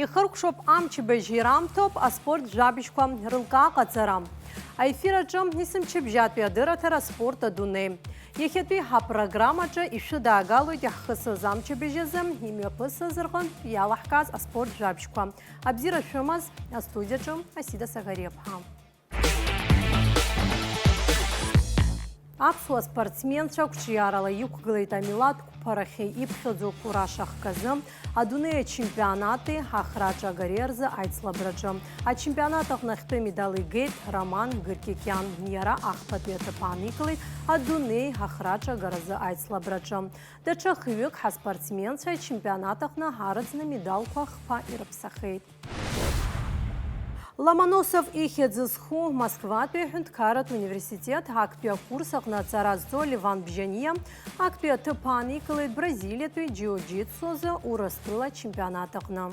Ихыркәшоуп амчыбжь ирамҭоуп аспорт жәабжьқәа рылкааҟаҵара. Аефираҿы есымчыбжьатәи адырраҭара аспорт адунеи. Иахьатәи ҳапрограммаҿы ишәыдаагалоит иаҳхысыз амчыбжь азы имҩаԥысыз рҟынтә иалаҳкааз аспорт жәабжьқәа. Абзиара шәымаз астудиаҿы Асида Сагариаԥҳа. Аԥсуа спортсменцәа қәҿиарала иқәгылеит амилаҭқәарахьы иԥхьаӡоу қәыраш ахказы адунеи ачемпионати ҳахраҿ агареи рзы аицлабраҿы. Ачемпионат аҟны ахьтәы медал игеит Роман Гыркикиан. Иара ахԥатәи аҭыԥ ааникылеит адунеи ҳахраҿ агаразы аицлабраҿы. Даҽа хҩык ҳаспортсменцәа ачемпионат аҟны ҳарыӡны медалқәа хԥа ирыԥсахеит. Ломоносов ихьӡ зху Москватәи аҳәынҭқарратә университет актәи акурс аҟны аҵара зҵо Леван Бжьаниа актәи аҭыԥ ааникылеит Бразилиатәи џиу-џитсу азы Урыстәыла ачемпионат аҟны.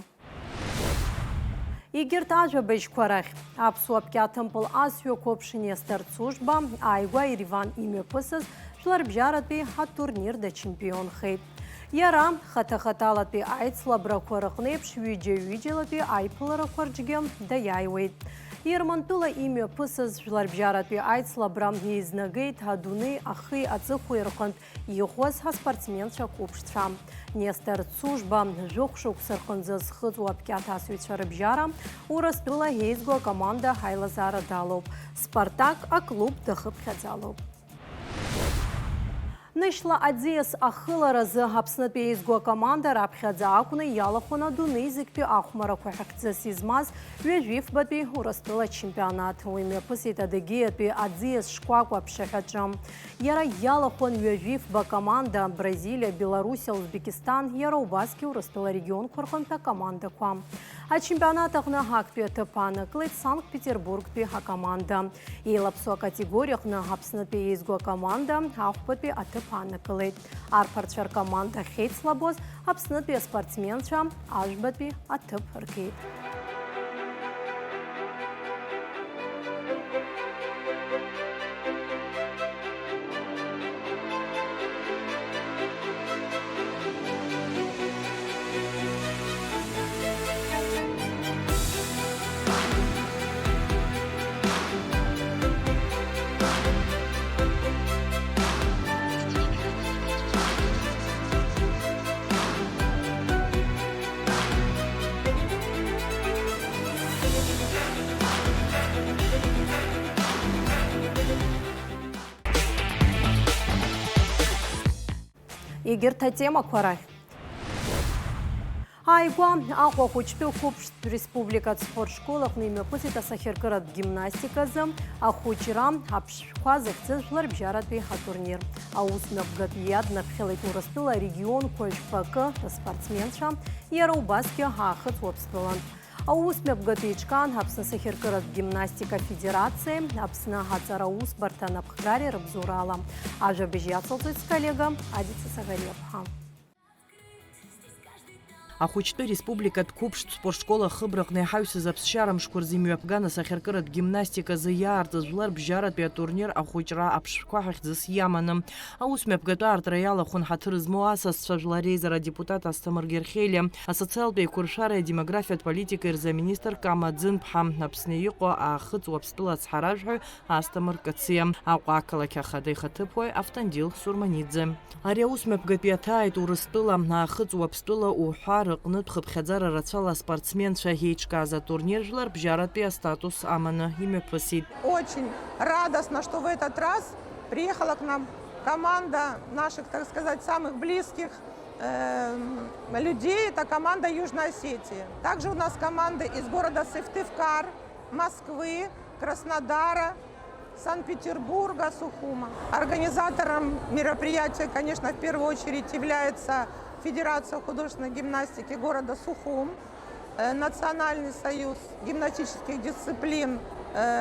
Егьырҭ ажәабжьқәа рахь аԥсуа Пкьаҭымпыл азҩақәа ԥшь Нестор Цужба ааигәа Ереван имҩаԥысыз жәларбжьаратәи атурнир дачемпионхеит. Иара хата-хаталатәи аицлабрақәа рыҟны еиԥш ҩыџьа-ҩыџьалатәи аиԥыларақәа рҿгьы даиааиуеит. Ермантәыла имҩаԥысыз жәларбжьаратәи аицлабра еизнагеит адунеи ахи аҵыхәеи рҟынтә иӷәӷәаз ҳаспортсменцәа қәыԥшцәа. Нестор Цужба жәохә-шықәса рҟынӡа зхыҵуа Пкьаҭ рыбжьара Урыстәыла еизго акоманда ҳаилазаара далоуп. Спартак аклуб дахыԥхьаӡалоуп. Нышьла аӡиас ахыларазы Аԥснытәи еизго акоманда раԥхьаӡа акәны иалахәын адунеи зегьтәи ахәмарақәа ҳәахьӡыс измаз ҩажәифбатәи Урыстәыла ачемпионат. Уи мҩаԥысит Адыгеиатәи аӡиас шкәакәа аԥшаҳәаҿы. Иара иалахәын ҩажәифба акоманда Бразилиа, Белоруссиа, Узбекистан, иара убасгьы Урыстәыла регионқәа рҟынтә акомандақәа. Ачемпионат аҟны актәи аҭыԥ аанакылеит Санкт-Петербургтәи акоманда. Еилаԥсоу акатегориа аҟны Аԥснытәи еизго акоманда ахәбатәи аҭыԥ аанакылеит. Арԥарцәа ркоманда ахьеицлабоз Аԥснытәи аспортсменцәа ажәбатәи аҭыԥ ргеит. Егьырҭ атемақәа рахь. Ааигәа Аҟәа ахәыҷтәы қәыԥштә республикатә спортшкол аҟны имҩаԥысит асахьаркыратә гимнастиказы ахәыҷра аԥшшәқәа захьӡыз жәларбжьаратәи атурнир. Аус мҩаԥгатәи иаднаԥхьалеит Урыстәыла арегионқәа жәпакы рспортсменцәа, иара убасгьы Аахыҵ Уаԥстәылантә. Аус мҩаԥгатәи иҿкаан Аԥсны асахьаркыратә гимнастика федерациа, Аԥсны аҵараусбарҭа анапхгари рыбзоурала. Ажәабжь иацылҵоит сколлега Адица Сагариаԥҳа. Ахәыҷтәы республикатә қәыԥштә спортшкол ахыбраҟны иҳаҩсыз аԥсшьара мшқәа рзы имҩаԥган асахьаркыратә гимнастиказы иаартыз жәларбжьаратәи атурнир ахәыҷра аԥшшәқәа ҳахьӡыс иаманы. Аус мҩаԥгатәы аартра иалахәын ҳаҭыр змоу асасцәа жәлар реизара депутат Асҭамыр Герхелиа, асоциалтә еиқәыршәареи адемографиатә политикеи рзы аминистр Кама Ӡынԥҳа, Аԥсны иҟоу Аахыҵ Уаԥстәыла ацҳаражәҳәаҩ Асҭамыр Кациа, Аҟәа ақалақь ахада ихаҭыԥуаҩ Автандил Сурманиӡе. Ари аус мҩаԥгатәи аҭааит Урыстәыла, Аахыҵ Уаԥстәыла уҳәа рҟнытә хыԥхьаӡара рацәала спортсменцәа еиҿкааз атурнир жәларбжьаратәи астатус аманы имҩаԥысит. Очень радостно, что в этот раз приехала к нам команда наших, так сказать, самых близких людей. Это команда Южной Осетии. Также у нас команды из города Сыктывкар, Москвы, Краснодара, Санкт-Петербурга, Сухума. Организатором мероприятия, конечно, в первую очередь является Федерация художественной гимнастики города Сухум, Национальный союз гимнастических дисциплин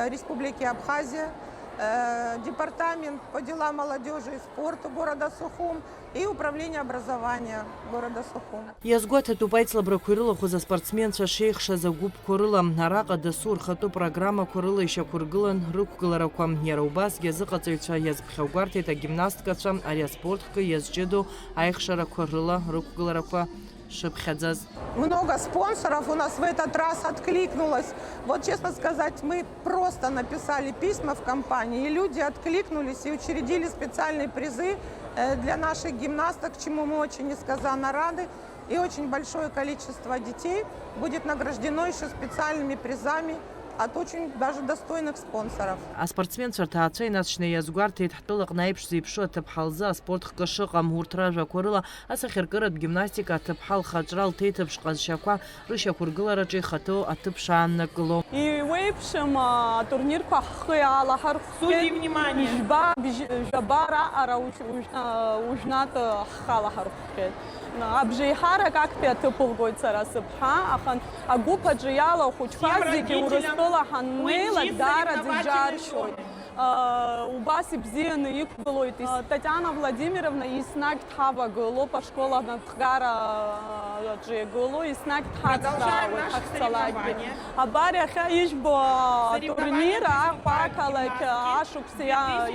Республики Абхазия, Департамент по делам молодежи и спорта города Сухум и Управление образования города Сухум. Иазгәаҭатәуп аицлабрақәа ирылахәыз аспортсменцәа шеихшаз агәыԥқәа рыла, араҟа дасу рхатәы программақәа рыла ишьақәыргылан рықәгыларақәа. Иара убасгьы азыҟаҵаҩцәа иазԥхьагәарҭеит агимнасткацәа, ари аспорт хкы иазҷыдоу аихшарақәа рыла рықәгыларақәа шыпхьаӡаз. Много спонсоров у нас в этот раз откликнулось. Вот, честно сказать, мы просто написали письма в компании, и люди откликнулись и учредили специальные призы для наших гимнасток, чему мы очень несказанно рады. И очень большое количество детей будет награждено еще специальными призами от очень даже достойных спонсоров. А спортсменцәа ацәеинацәшьны иазгәарҭеит ҳтәылаҟны аиԥш зеиԥшу аҭыԥҳа лзы аспорт хкы шыҟам урҭ ражәақәа рыла асахьаркыратә гимнастика аҭыԥҳа лхаҿра лҭеиҭыԥш ҟазшьақәа рышьақәыргылараҿы ихаҭыу аҭыԥ шааннакыло. Иуеиԥшым атурнирқәа ҳхы иаалаҳархәзоит. Жәаба раҟара ужәнатә ҳхы алаҳархәхьеит. Абжеиҳарак актәи аҭыԥ лгоит сара сыԥҳа, аха агәыԥ аҿы иалоу ахәыҷқәа зегьы Урыстәыла ҳаннеилак даараӡа иџьаршьоит. Убас ибзианы иқәгылоит. Татьяна Владимировна еснагь дҳавагылоуп, ашкол анаҭхгараҿы игылоу, еснагь дҳацхраауеит ҳахьцалакгьы. Абар иахьа ижәбо атурнир аҟәа ақалақь ашықәс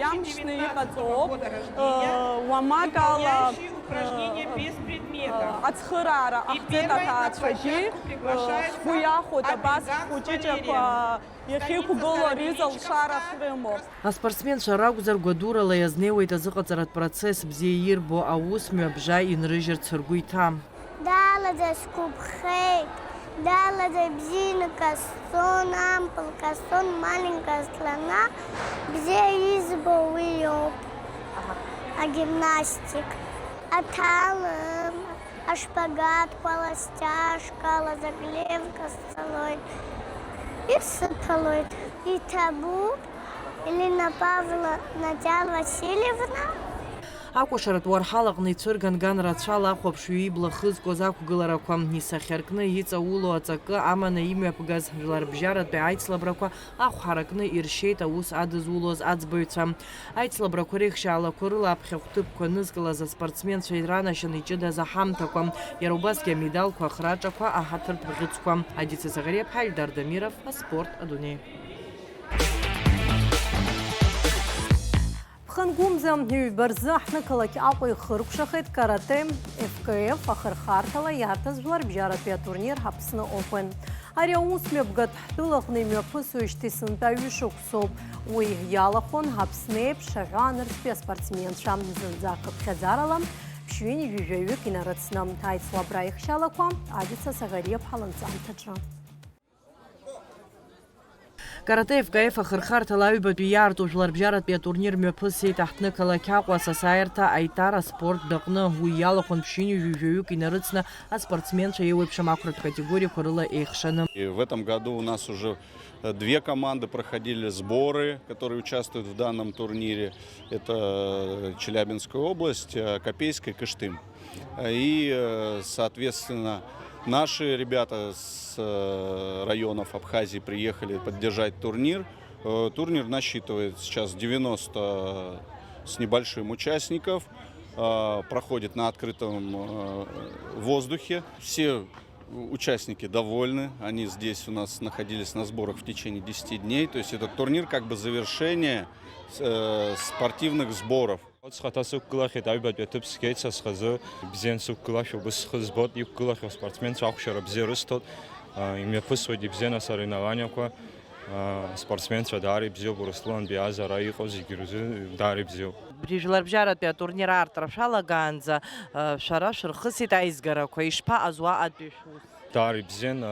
иамшьны иҟаҵоуп. Уамак ала ацхыраара ҟаҳҵеит аҭаацәагьы. Ҳгәы иахәоит абас ҳхәыҷыҷақәа иахьиқәгыло ризалшара хрымоуп. Аспортсменцәа ракәзар гәадурала иазнеиуеит азыҟаҵаратә процесс бзиа ирбо аусмҩа бжа инрыжьырц ргәы иҭам. Далаӡа сгәыԥхеит, далаӡа ибзианы ҟасҵон, ампыл ҟасҵон, маленькая страна. Бзиа избо уи иоуп агимнастик. Аҭалым, ашпагатқәа, аластиашка, алазаглевка сцалоит. Исыԥалоит. Иҭабуп Елена Павловна, Надиа Васильевна. Акәашаратә уарҳалаҟны ицәырган ган рацәала ахәаԥшҩы ибла хызкуаз ақәгыларақәа, исахьаркны иҵауло аҵакы аманы имҩаԥгаз жәларбжьаратәи аицлабрақәа ахә ҳаракны иршьеит аус адызулоз аӡбаҩцәа. Аицлабрақәа реихшьаалақәа рыла аԥхьахә ҭыԥқәа нызкылаз аспортсменцәа иранашьаны иҷыдаз аҳамҭақәа, иара убасгьы амедалқәа, ахраҿақәа, аҳаҭыртә бӷьыцқәа. Адица Загариаԥҳа, Ильдар Дамиров, аспорт адунеи. Ԥхынгәымза ҩбарзы ҳнықалақь Аҟәа ихыркәшахеит карате ФКФ ахырхарҭала иарҭаз жәларбжьаратәи атурнир Ҳаԥсны Open. Ари аусмҩаԥгатә ҳтәылаҟны имҩаԥысуеижьҭеи сынтәа ҩышықәсоуп. Уи иалахәын Ҳаԥсны еиԥш аҳәаанырцәтәи аспортсменцәа зынӡа хыԥхьаӡарала ԥшьҩы-ҩажәаҩык инарыцны. Аицлабра аихшьалақәа Адица Загариаԥҳа ланҵамҭаҿы. Карате ФКФ ахырхарҭала аҩбатәи иаарту жәларбжьаратәи атурнир мҩаԥысит аҳҭнықалақь Аҟәа асасааирҭа аитар аспорт даҟны. Уи иалахәын ԥшьҩы-ҩажәаҩык инарыцны аспортсменцәа еиуеиԥшым ақәратә категориақәа рыла еихшаны. И в этом году у нас уже две команды проходили сборы, которые участвуют в данном турнире. Это Челябинская область, Копейская, Кыштым. И, соответственно, наши ребята с районов Абхазии приехали поддержать турнир. Турнир насчитывает сейчас 90 с небольшим участников. Проходит на открытом воздухе. Все участники довольны. Они здесь у нас находились на сборах в течение 10 дней. То есть этот турнир как бы завершение спортивных сборов. Схатасуккылахет аҩбатәи аҭыԥ сгеит са схазы бзиан сықәгылашәа убыс схы збот, иқәгылахьоу аспортсменцәа ахәшьара бзиа рысҭоит, имҩаԥысуеит ибзиан асоревнованиақәа. Аспортсменцәа даара ибзиоуп, Урыстәылантәи ааз ара иҟоу зегьы рзы даара ибзиоуп. Жәларбжьаратәи атурнир аартра шәалагаанӡа шәара шәырхысит аизгарақәа, ишԥаҟаз уаҟатәи шәус? Даара ибзиан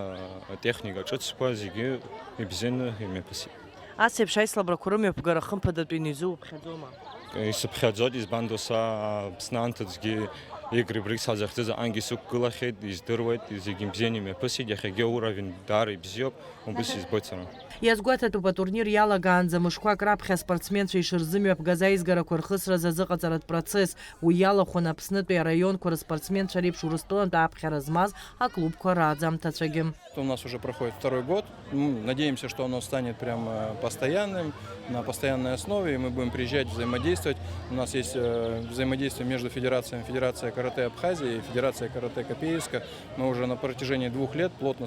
атехника ҿыцқәа зегьы ибзиан имҩаԥысит. Ас еиԥш аицлабрақәа рымҩаԥгара хымԥадатәины изуԥхьаӡома? Исыԥхьаӡоит, избандоу са Аԥсны игри брикс ҳазахьӡыз аҟангьы сықәгылахьеит, издыруеит, зегьы бзиан имҩаԥысит, иахьагьы ауравен даара ибзиоуп, убыс избоит сара. Иазгәаҭатәуп атурнир иалагаанӡа мышқәак раԥхьа аспортсменцәа ишырзымҩаԥгаз аизгарақәа рхысраз азыҟаҵаратә процесс. Уи иалахәын Аԥснытәи араионқәа рыспортсменцәа реиԥш Урыстәылантәи аԥхьара змаз аклубқәа раӡамҭацәагьы. У нас уже проходит второй год. Надеемся, что оно станет прям постоянным, на постоянной основе, и мы будем приезжать, взаимодействовать. У нас есть взаимодействие между федерациями, Федерация карате Абхазии и Федерация карате Копейска. Мы уже на протяжении 2 лет плотно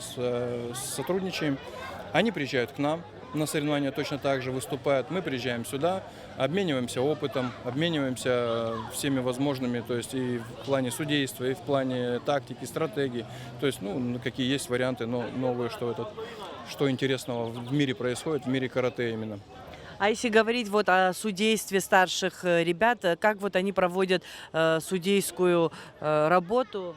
сотрудничаем. Они приезжают к нам, на соревнования точно так же выступают. Мы приезжаем сюда, обмениваемся опытом, обмениваемся всеми возможными, то есть и в плане судейства, и в плане тактики, стратегии. То есть, какие есть варианты новые, что интересного в мире происходит, в мире карате именно. А если говорить вот о судействе старших ребят, как вот они проводят судейскую работу?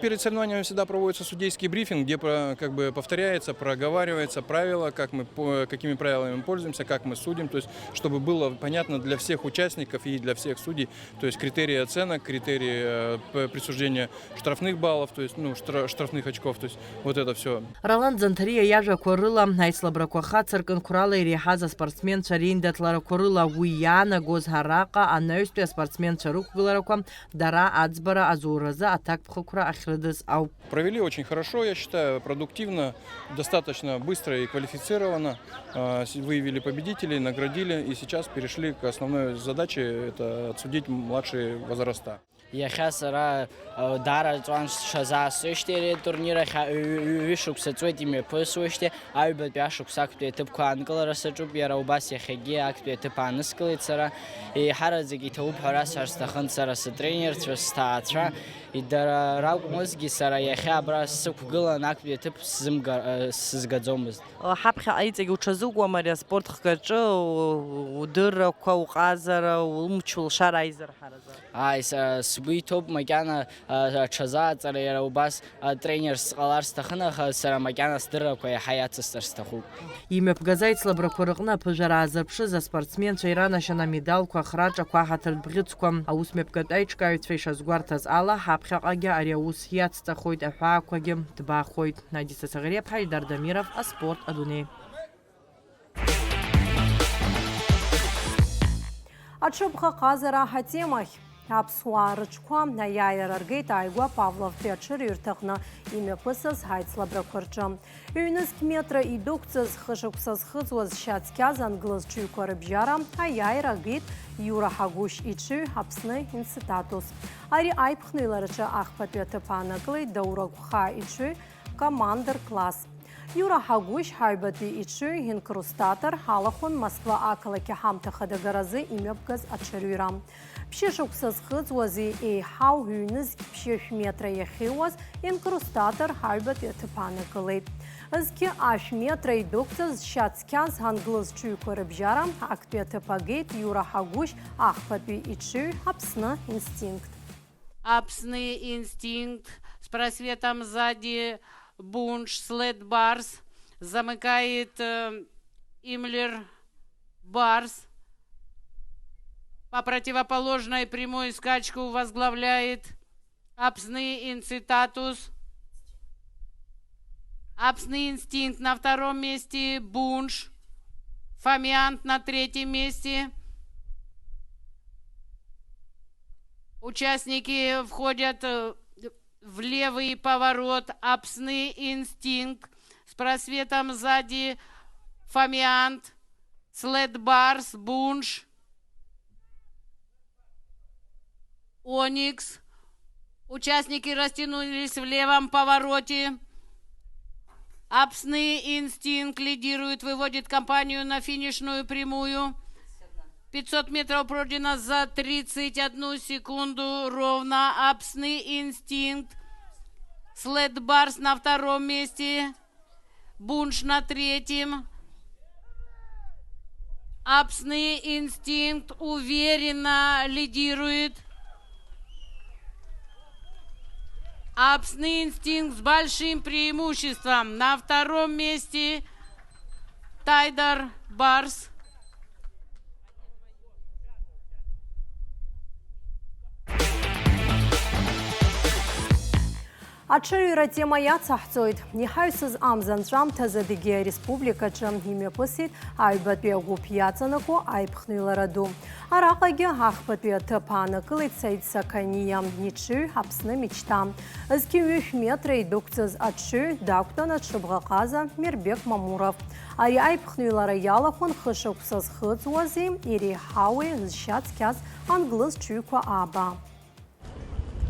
Перед соревнованиями всегда проводится судейский брифинг, где повторяется, проговаривается правила, какими правилами мы пользуемся, как мы судим, то есть чтобы было понятно для всех участников и для всех судей, то есть критерии оценок, критерии присуждения штрафных баллов, то есть штрафных очков, то есть вот это все. Роланд Зантария яжа корыла, айслабракваха циркын курала ирихаза спортсмен цариндатлара корыла уяна гозгарака, а наюспе спортсмен царук вилараква дара ацбара азураза атак. Провели очень хорошо, я считаю, продуктивно, достаточно быстро и квалифицированно. Выявили победителей, наградили и сейчас перешли к основной задаче – это отсудить младшие возраста. Яхасара дара цван шаза сыштери турнира вишук сацует ими пысуеште, айбет бяшук сакпе типка англа расачуп яраубас яхеги акпе типа анскалицара и харазиги тауп харас харстахан сара тренер цвестатра и дара раук мозги сара яха брас сукгла накпе тип сизгадзомыз. Хапха айцеги учазугу мария спорт хкача удыра кауказара умчул шарайзер хараза. Сбый топ макяна чаза цара яраубас тренер сqalар стахана сара макяна стыра кое хаятся старстаху. Имя пгазайт слабракорыгна пожара азарпшы за спортсмен чайрана шана медалку ахрача квахатыр бгыцком аусме пгатайчка фейшаз гвартаз ала хапхагаге ариаус хиатста хойт ахакваге тба хойт Надиса Сагареп Хайдар Дамиров, а спорт Адуней. Аҽыбӷа ҟазара ҳатемахь. Аԥсуаа рыҿқәа наиааираргеит ааигәа Павлов Пеҽыр ирҭахны имҩаԥысыз ҳаицлабрақәа рҿы. Ҩнызқь метра идәықәҵаз хышықәса зхыҵуаз шьацқьаз ангылазҿыҩқәа рыбжьара аиааирагеит Иура Ҳагәышь иҽыҩ Аԥсны институтус. Ари аиԥхныҩлараҿы ахԥатәи аҭыԥ аанакылеит Даурагә Хаа иҽыҩ командыр класс. Иура Ҳагәышь ҳаҩбатәи иҽыҩ инкрустатор ҳалахәын Москва ақалақь аҳамҭа хадагаразы имҩаԥгаз аҽырҩра. Ԥшьышықәса зхыҵуази еиҳау ҩнызқь ԥшьышә метра иахьыуаз инкрустатор ҳаҩбатәи аҭыԥ аанакылеит. Зқьы ашә метра идәықәҵаз шьацқьаз ангылазҿыҩқәа рыбжьара актәи аҭыԥ агеит Иура Ҳагәышь ахԥатәи иҽыҩ Аԥсны инстинкт. Аԥсны инстинкт с просветом сзади Бунш, След Барс, замыкает Имлер Барс. По противоположной прямой скачку возглавляет Аԥсны институтус. Аԥсны инстинкт на втором месте Бунш. Фомиант на третьем месте. Участники входят в левый поворот. Аԥсны инстинкт с просветом сзади Фомиант, След Барс, Бунш, Оникс. Участники растянулись в левом повороте. Аԥсны инстинкт лидирует, выводит компанию на финишную прямую. 500 метров пройдено за 31 секунду ровно. Аԥсны инстинкт. След Барс на втором месте. Бунш на третьем. Аԥсны инстинкт уверенно лидирует. Аԥсны инстинкт с большим преимуществом. На втором месте Тайдар Барс. Аҽырҩра тема иацаҳҵоит. Иҳаҩсыз амза нҵәамҭазы Адыгеи Ареспубликаҿы имҩаԥысит аҩбатәи агәыԥ иаҵанаго аиԥхныҩлара ду. Араҟагьы ахԥатәи аҭыԥ аанакылеит Саид Саканиа иҽыҩ Аԥсны мечта. Зқьы ҩышә метра идәықәҵаз аҽыҩ дақәтәан аҽыбӷа ҟаза Мирбек Мамуров. Ари аиԥхныҩлара иалахәын хышықәса зхыҵуази иреиҳауи зшьацқьаз англызҿыҩқәа ааба.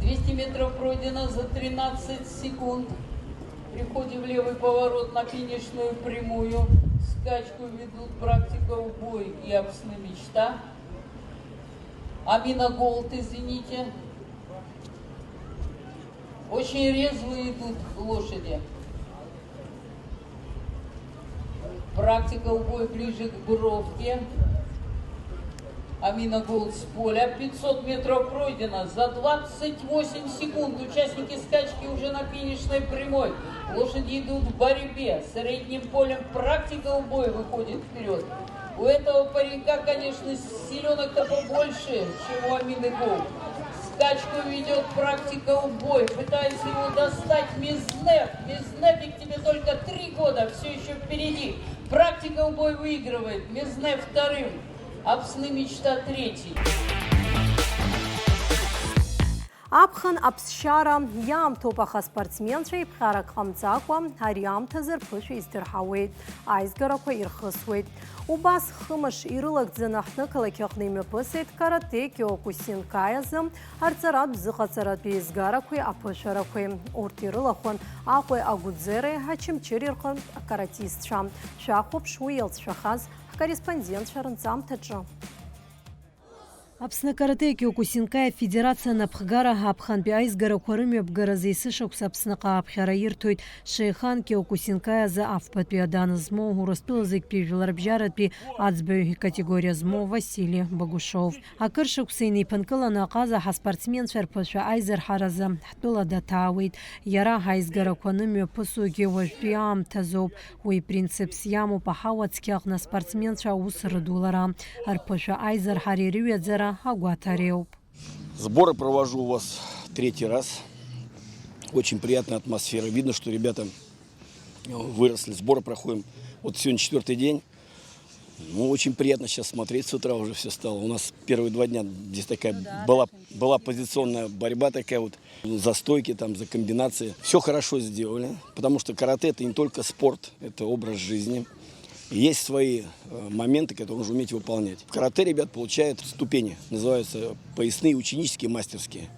200 метров пройдено за 13 секунд. Приходим в левый поворот на финишную прямую. Скачку ведут практика убой и опсны мечта. Амина Голд, извините. Очень резвые идут лошади. Практика убой ближе к бровке. Амина Голд с поля. 500 метров пройдено за 28 секунд. Участники скачки уже на финишной прямой. Лошади идут в борьбе. Средним полем практика убой выходит вперед. У этого паренька, конечно, силенок-то побольше, чем у Амины Голд. Скачку ведет практика убой. Пытается его достать Мизнеф. Мизнефик тебе только 3 года, все еще впереди. Практика убой выигрывает. Мизнеф вторым. Апсны мечта третий. Апхан апсшара ям топаха спортсменшей бхара камцаква харям тазер пуш истерхаует айзгараква ирхасует. Убас хымаш ирылак дзанахны калакяхными пысет карате киокусинкаязым арцарат бзыхацарат безгараквы апышараквы. Уртирылахон аквы агудзеры хачим чирирхан каратистша. Шахоп шуелц шахаз корреспондент Шаранцам Таджа. Апсны карате киокусинкая федерация напхгара апханби айзгара кwarыми абгаразейсы шакс апсныка апхара иртует шейхан киокусинкая за авпатпи аданызмо урастылызык пивиларбжаратпи ацбeu категория змо Василий Богушов. Акыр шаксейни панкылана каза спортсмен шарпаша айзер хараза хтыла датауит яра айзгара кwarыми пысуги вожпиам тазоп уи принцип сьяму пахавацкях на спортсмен ша усрыдулара арпаша айзер хариривет зара. Сборы провожу у вас 3-й раз. Очень приятная атмосфера. Видно, что ребята выросли. Сборы проходим. Вот сегодня 4-й день. Ну, очень приятно сейчас смотреть. С утра уже все стало. У нас первые 2 дня здесь такая была позиционная борьба такая вот. За стойки, там, за комбинации. Все хорошо сделали. Потому что карате это не только спорт, это образ жизни. Есть свои моменты, которые нужно уметь выполнять. В карате ребят получают ступени, называются поясные, ученические, мастерские.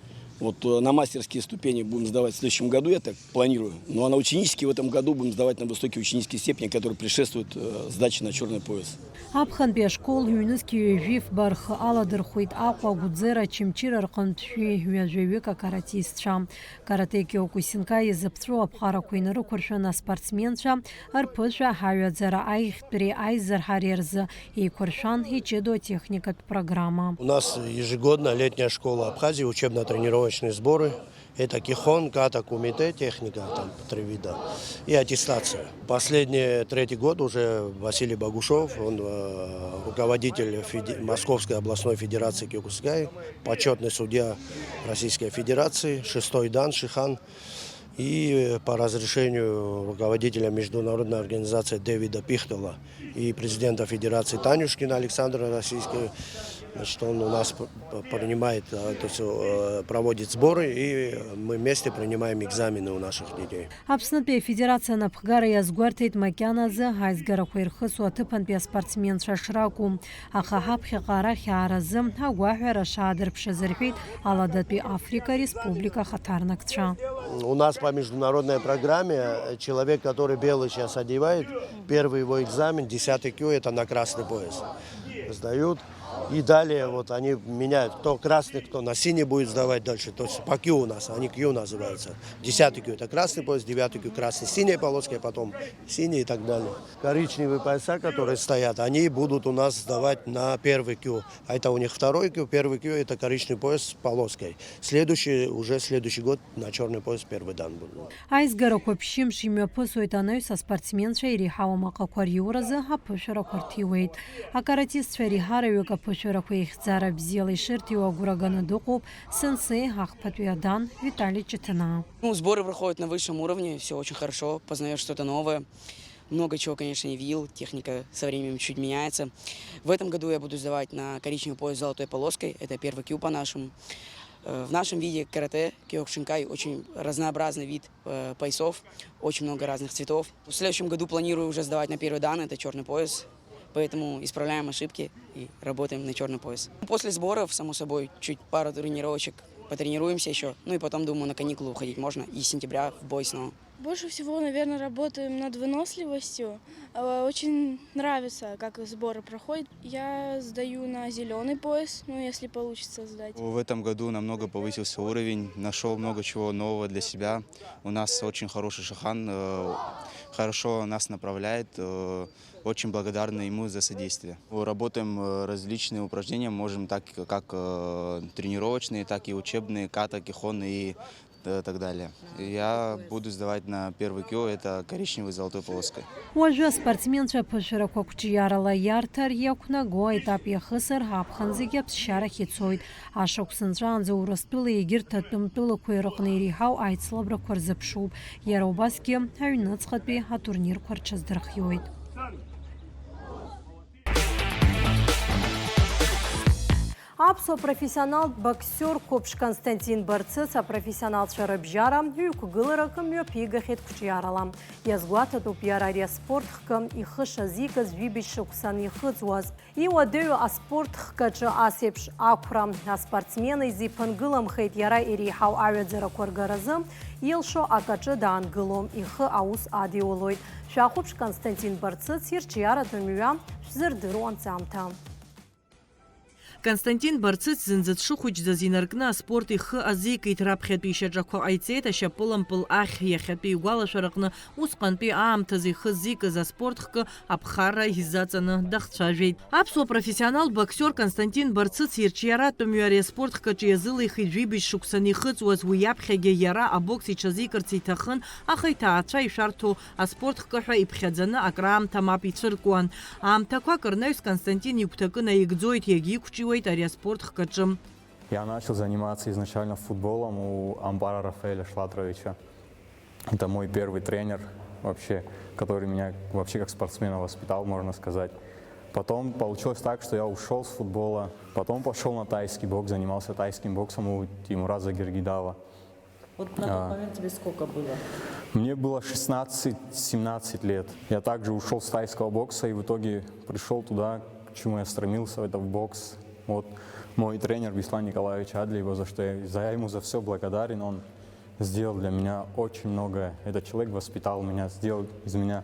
Вот на мастерские ступени будем сдавать в следующем году, я так планирую. Ну а на ученические в этом году будем сдавать на высокие ученические степени, которые предшествуют сдаче на черный пояс. Апхан бешкол юнеский вив барх аладырхуит аква гудзера чимчир арқантши юяжевика каратистша. Карате киокусинка езаптру апхара куйныру куршана спортсменша арпыша хавядзера айхтри айзер харерза и куршан хичедо техника программа. У нас ежегодно летняя школа Абхазии, учебно-тренировочные сборы. Это кихон, ката, кумите, техника, там 3 вида, и аттестация. Последний 3-й год уже Василий Богушов, он руководитель Московской областной федерации киокусинкай, почетный судья Российской Федерации, 6-й дан Шихан. И по разрешению руководителя международной организации Дэвида Пихтела и президента Федерации Танюшкина Александра Российской, значит, он у нас принимает, то есть, проводит сборы, и мы вместе принимаем экзамены у наших детей. Апснапе Федерация напхгара язгуартейт макяназы айзгара хуирхысу атыпанпе спортсмен шашраку. Ахахапхи гарахи аразы агуахвера шадыр пшазырфейт аладатпе Африка Республика Хатарнакча. У нас по международной программе человек, который белый сейчас одевает, первый его экзамен, 10-й кю, это на красный пояс. Сдают. И далее вот они меняют, кто красный, кто на синий будет сдавать дальше. То есть по кью у нас, они кью называются. 10-й кью это красный пояс, 9-й кью красный, синяя полоска, потом синий и так далее. Коричневые пояса, которые стоят, они будут у нас сдавать на 1-й кью. А это у них 2-й кью, 1-й кью это коричневый пояс с полоской. Следующий год на черный пояс 1-й дан будет. Айзгара копшим шимя посуетанаю со спортсменшей Рихава Макакварьюразы апышара квартиует. А каратист Ферихаровика пошираку их цара взял и шертью агурагана докоп сенсей Ахпатвиадан Виталий Читана. Сборы проходят на высшем уровне, все очень хорошо, познаешь что-то новое. Много чего, конечно, не видел, техника со временем чуть меняется. В этом году я буду сдавать на коричневый пояс с золотой полоской, это 1-й кью по-нашему. В нашем виде карате, киокушинкай, очень разнообразный вид поясов, очень много разных цветов. В следующем году планирую уже сдавать на 1-й дан, это черный пояс. Поэтому исправляем ошибки и работаем на черный пояс. После сборов, само собой, чуть пару тренировочек потренируемся еще. Ну и потом, думаю, на каникулы уходить можно. И с сентября в бой снова. Больше всего, наверное, работаем над выносливостью. Очень нравится, как сборы проходят. Я сдаю на зеленый пояс, ну, если получится сдать. В этом году намного повысился уровень, нашел много чего нового для себя. У нас очень хороший Шахан, хорошо нас направляет. Очень благодарны ему за содействие. Работаем различные упражнения, можем так как тренировочные, так и учебные, ката, кихон и так далее. Я буду сдавать на первый КИО, это коричневой золотой полоской. Уажәы спортсменцәа ԥышәарақәа қәҿиарала иарҭар иақәнаго аетап иахысыр аԥхынзегьы аԥсшьарахь ицоит. Ашықәсанҵәаанӡа Урыстәыла егьырҭ атәымтәылақәа ирыҟны иреиҳау аицлабрақәа рзыԥшуп. Иара убасгьы аҩныҵҟатәи атурнирқәа рҽаздырхиоит. Апсо профессионал боксер Копш Константин Барцыц профессионал Чарабжара ҩ-қәгыларакы мҩаԥигахьеит қәҿиарала. Иазгәаҭатәуп иара ари аспорт хкы ихы шазикыз ҩыбаҩ шықәсан ихыҵуаз. Иуадаҩу аспорт хкаҿы ас еиԥш ақәра аспортсмен изиԥынгыламхеит иара иреиҳау аҩаӡарақәа ргаразы илшо акаҿы даангылом, ихы аус адиулоит. Шәахәаԥш Константин Барцыц ирҿиаратәы мҩа шәзырдыруа анҵамҭа. Константин Барцыц зынӡа дшыхәыҷӡаз инаркны аспорт ихы азикит раԥхьатәи ишьаҿақәа ҟаиҵеит ашьапылампыл ахь иахьатәи игәалашәараҟны усҟантәи аамҭазы ихы зикыз аспорт хкы аԥхарра изаҵаны дахцәажәеит. Аԥсуа профессионал боксер Константин Барцыц ирҿиаратәы мҩа ари аспорт хкаҿы иазылихит ҩыбаҩ шықәсан ихыҵуаз, уи иаԥхьагьы иара абокс иҽазикырц иҭахын, аха иҭаацәа ишәарҭоу аспорт хкы ҳәа иԥхьаӡаны акраамҭа мап ицәыркуан. Аамҭақәак рнаҩс Константин игәҭакы наигӡоит, иагьиқәҿиуеит ари аспорт хкаҿы. Я начал заниматься изначально футболом у Амбара Рафаэля Шлатровича. Это мой первый тренер, вообще, который меня вообще как спортсмена воспитал, можно сказать. Потом получилось так, что я ушел с футбола, потом пошел на тайский бокс, занимался тайским боксом у Тимураза Гергидава. Вот на тот момент тебе сколько было? Мне было 16-17 лет. Я также ушел с тайского бокса и в итоге пришел туда, к чему я стремился, это в бокс. Вот мой тренер Беслан Николаевич Адлиева, я ему за все благодарен. Он сделал для меня очень многое. Этот человек воспитал меня, сделал из меня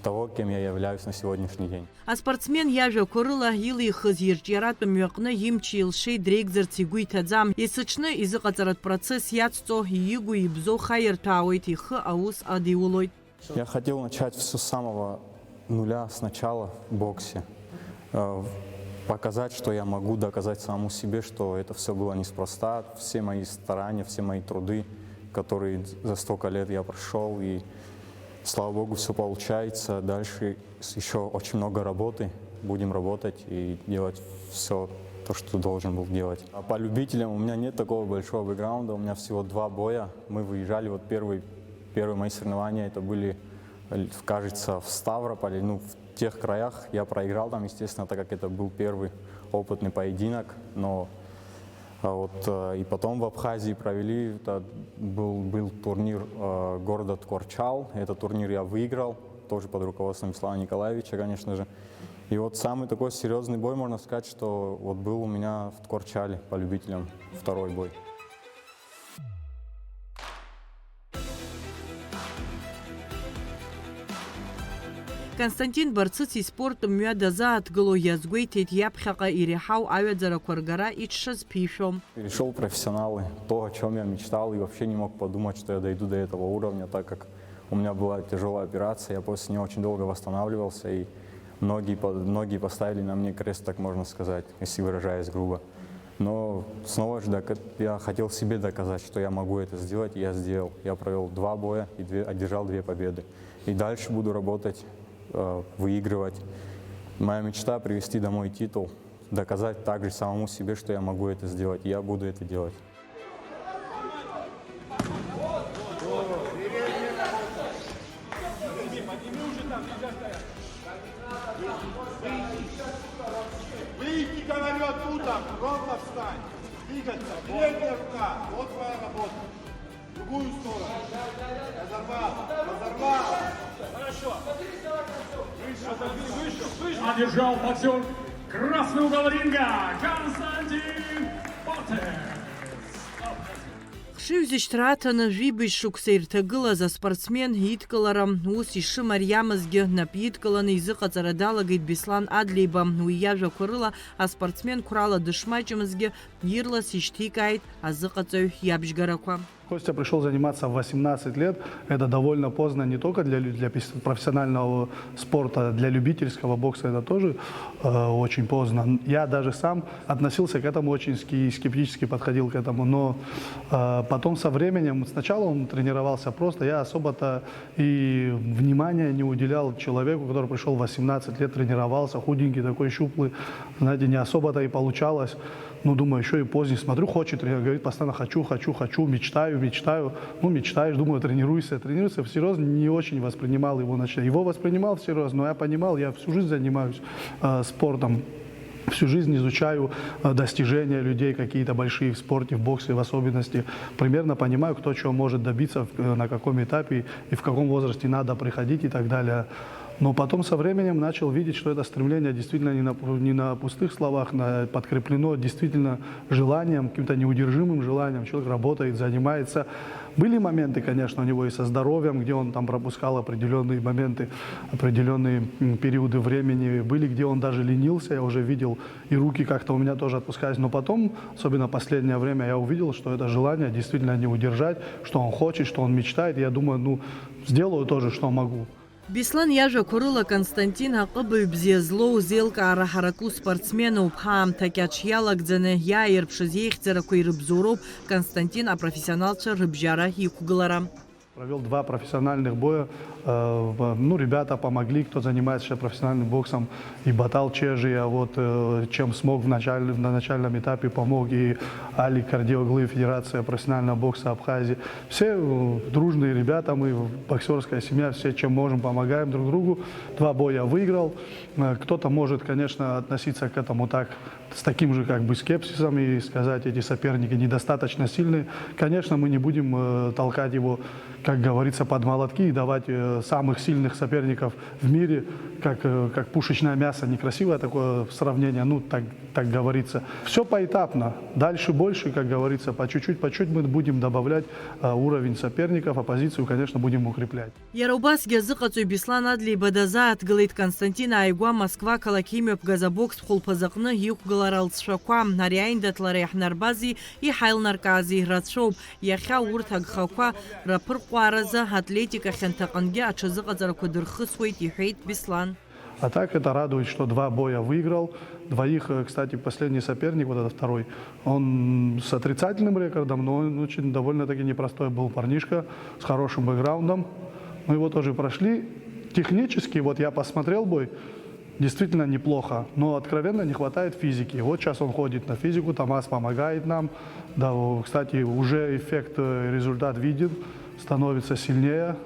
того, кем я являюсь на сегодняшний день. А спортсмен иажәақәа рыла илихыз ирҿиаратәы мҩаҟны имч илшеит дреигӡарц игәы иҭаӡам. Есыҽны изыҟаҵаратә процесс иацҵо, игәы ибзоу хаирҭәаауеит, ихы аус адиулоит. Я хотел начать все с самого нуля, сначала в боксе. Показать, что я могу, доказать самому себе, что это все было неспроста. Все мои старания, все мои труды, которые за столько лет я прошел, и слава богу, все получается. Дальше еще очень много работы. Будем работать и делать все то, что должен был делать. А по любителям у меня нет такого большого бэкграунда, у меня всего 2 боя. Мы выезжали, вот первые мои соревнования, это были, кажется, в Ставрополе, ну, в тех краях. Я проиграл там, естественно, так как это был первый опытный поединок, но и потом в Абхазии провели, это был турнир города Ткорчал, этот турнир я выиграл, тоже под руководством Беслана Николаевича, конечно же. И вот самый такой серьезный бой, можно сказать, что вот был у меня в Ткорчале по любителям, 2-й бой. Константин Барцыц испортым мҩа дазааҭгыло иазгәеиҭеит иаԥхьаҟа иреиҳау аҩаӡарақәа ргара иҽшазԥишәом. Перешел в профессионалы, то, о чем я мечтал, и вообще не мог подумать, что я дойду до этого уровня, так как у меня была тяжелая операция, я после нее очень долго восстанавливался, и многие поставили на мне крест, так можно сказать, если выражаясь грубо. Но снова же я хотел себе доказать, что я могу это сделать, и я сделал. Я провел 2 боя и одержал 2 победы. И дальше буду работать, выигрывать. Моя мечта — привезти домой титул, доказать также самому себе, что я могу это сделать, и я буду это делать. Выйти, говорю, оттуда, ровно встань, двигаться, передняя рука, вот твоя работа. В другую сторону. Разорвал. Хорошо. Выше. Одержал боксер красный угол ринга Константин Барцыц. Шыҩзышьҭраҭаны жәибаҩ шықәса ирҭагылаз аспортсмен идкылара ус ишымариамызгьы нап идкыланы изыҟаҵара далагеит Беслан Адлеиба. Уи иажәақәа рыла аспортсменқәа рала дышмаҷымызгьы ирлас ишьҭикааит азыҟаҵаҩ иабжьгарақәа. Костя пришел заниматься в 18 лет. Это довольно поздно не только для профессионального спорта, для любительского бокса это тоже очень поздно. Я даже сам относился к этому очень скептически, подходил к этому. Но потом со временем, сначала он тренировался просто, я особо-то и внимания не уделял человеку, который пришел в 18 лет, тренировался, худенький такой, щуплый. Знаете, не особо-то и получалось. Ну, думаю, еще и поздний. Смотрю, хочет, говорит постоянно хочу, мечтаю. Ну, мечтаешь, думаю, тренируйся. Всерьез не очень воспринимал его. Его воспринимал всерьез, но я понимал, я всю жизнь занимаюсь спортом. Всю жизнь изучаю достижения людей, какие-то большие в спорте, в боксе в особенности. Примерно понимаю, кто чего может добиться, на каком этапе и в каком возрасте надо приходить и так далее. Но потом со временем начал видеть, что это стремление действительно не на пустых словах, подкреплено действительно желанием, каким-то неудержимым желанием. Человек работает, занимается. Были моменты, конечно, у него и со здоровьем, где он там пропускал определенные моменты, определенные периоды времени. Были, где он даже ленился, я уже видел, и руки как-то у меня тоже отпускались. Но потом, особенно последнее время, я увидел, что это желание действительно не удержать, что он хочет, что он мечтает. И я думаю, ну, сделаю тоже, что могу. Беслан иажәақәа рыла Константин аҟыбаҩ бзиа злоу зеилкаара ҳараку спортсменуп. Ҳаамҭа кьаҿ иалагӡаны иааирԥшыз еихьӡарақәа ирыбзоуроуп Константин апрофессионалцәа рыбжьара иқәгылара. Провел 2 профессиональных боя. Ну, ребята помогли, кто занимается сейчас профессиональным боксом. И Батал Чежи, а вот чем смог на начальном этапе помог. И Али Кардиоглы, Федерация профессионального бокса Абхазии. Все дружные ребята, мы боксерская семья, все чем можем помогаем друг другу. 2 боя выиграл. Кто-то может, конечно, относиться к этому так, с таким же как бы скепсисом и сказать, эти соперники недостаточно сильные. Конечно, мы не будем толкать его, как говорится, под молотки и давать самых сильных соперников в мире, как пушечное мясо. Некрасивое такое сравнение, ну, так говорится. Все поэтапно. Дальше больше, как говорится, по чуть-чуть мы будем добавлять уровень соперников, а позицию, конечно, будем укреплять. Яроубасгьы азыҟаҵаҩ Беслан Адлеиба дазааҭгылеит Константин ааигәа Москва қалақь имҩаԥгаз абокс хәылԥазаҟны иқәгылара алҵшәақәа. Ари аиндаҭлара иаҳнарбази иҳаилнаркаази рацәоуп. Иахьа урҭ агхақәа раԥырҟәааразы атлетика хьанҭаҟынгьы аҽазыҟаҵарақәа дырхысуеит, иҳәеит Беслан. А так это радует, что 2 боя выиграл. 2, кстати, последний соперник, вот этот второй, он с отрицательным рекордом, но он очень довольно-таки непростой был парнишка, с хорошим бэкграундом. Мы его тоже прошли. Технически, вот я посмотрел бой, действительно неплохо, но откровенно не хватает физики. Вот сейчас он ходит на физику, Томас помогает нам. Да, кстати, уже эффект, результат виден, становится сильнее.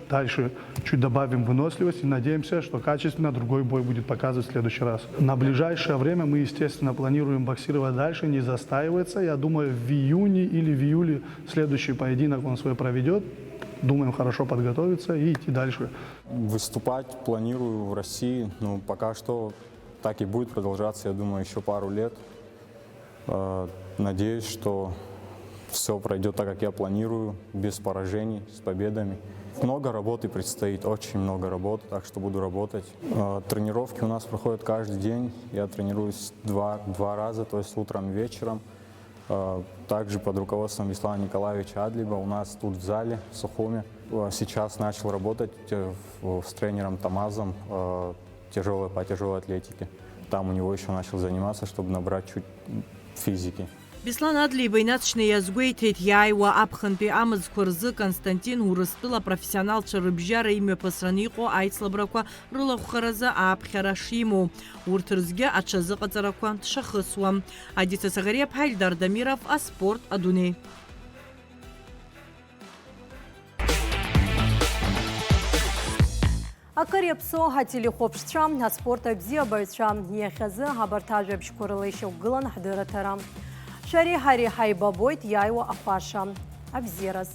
Дальше чуть добавим выносливость и надеемся, что качественно другой бой будет показывать в следующий раз. На ближайшее время мы, естественно, планируем боксировать дальше, не застаиваться. Я думаю, в июне или в июле следующий поединок он свой проведет. Думаем хорошо подготовиться и идти дальше. Выступать планирую в России. Ну, пока что так и будет продолжаться, я думаю, еще пару лет. Надеюсь, что все пройдет так, как я планирую, без поражений, с победами. Много работы предстоит, очень много работы, так что буду работать. Тренировки у нас проходят каждый день. Я тренируюсь 2 раза, то есть утром и вечером. Также под руководством Беслана Николаевича Адлеиба у нас тут в зале, в Сухуме. Сейчас начал работать с тренером Томазом по тяжелой атлетике. Там у него еще начал заниматься, чтобы набрать чуть физики. Беслан Адлеиба инаҵшьны иазгәеиҭеит иааиуа аԥхынтәи амыӡқәа рзы Константин Урыстәыла апрофессионалцәа рыбжьара имҩаԥысраны иҟоу аицлабрақәа рылахәхаразы ааԥхьара шимоу. Урҭ рзгьы аҽазыҟаҵарақәа дшахысуам. Адица Сагариаԥҳа, Ильдар Дамиров, Аспорт Адунеи. Акыр иаԥсоу ҳателехәаԥшцәа, аспорт абзиабаҩцәа, иахьазы абарҭ ажәабжьқәа рыла ишьақәгылан ҳдырраҭара. Шәареи ҳареи ҳаибабоит иааиуа ахәаша. Абзиараз.